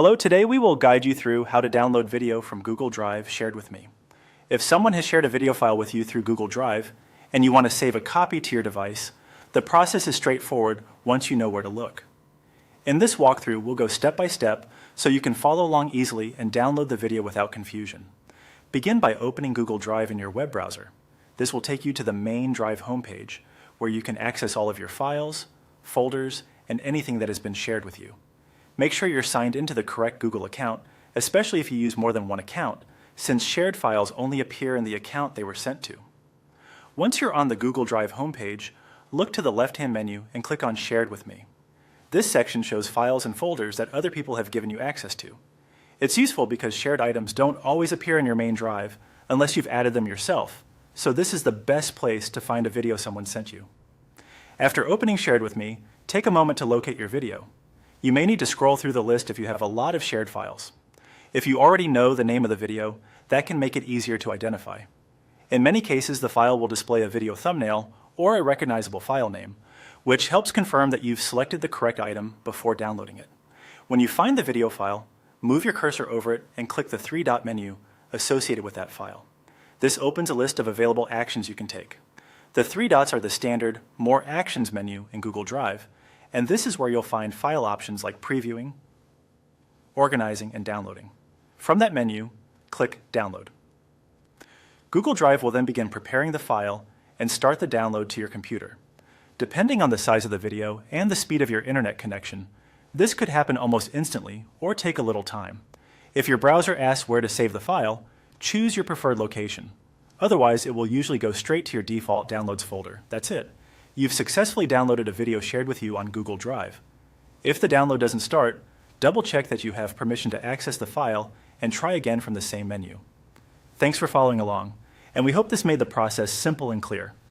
Hello, today we will guide you through how to download video from Google Drive shared with me. If someone has shared a video file with you through Google Drive and you want to save a copy to your device, the process is straightforward once you know where to look. In this walkthrough, we'll go step by step so you can follow along easily and download the video without confusion. Begin by opening Google Drive in your web browser. This will take you to the main Drive homepage, where you can access all of your files, folders, and anything that has been shared with you. Make sure you're signed into the correct Google account, especially if you use more than one account, since shared files only appear in the account they were sent to. Once you're on the Google Drive homepage, look to the left-hand menu and click on Shared with Me. This section shows files and folders that other people have given you access to. It's useful because shared items don't always appear in your main drive unless you've added them yourself, so this is the best place to find a video someone sent you. After opening Shared with Me, take a moment to locate your video. You may need to scroll through the list if you have a lot of shared files. If you already know the name of the video, that can make it easier to identify. In many cases, the file will display a video thumbnail or a recognizable file name, which helps confirm that you've selected the correct item before downloading it. When you find the video file, move your cursor over it and click the three-dot menu associated with that file. This opens a list of available actions you can take. The three dots are the standard More Actions menu in Google Drive, and this is where you'll find file options like previewing, organizing, and downloading. From that menu, click Download. Google Drive will then begin preparing the file and start the download to your computer. Depending on the size of the video and the speed of your internet connection, this could happen almost instantly or take a little time. If your browser asks where to save the file, choose your preferred location. Otherwise, it will usually go straight to your default Downloads folder. That's it. You've successfully downloaded a video shared with you on Google Drive. If the download doesn't start, double-check that you have permission to access the file and try again from the same menu. Thanks for following along, and we hope this made the process simple and clear.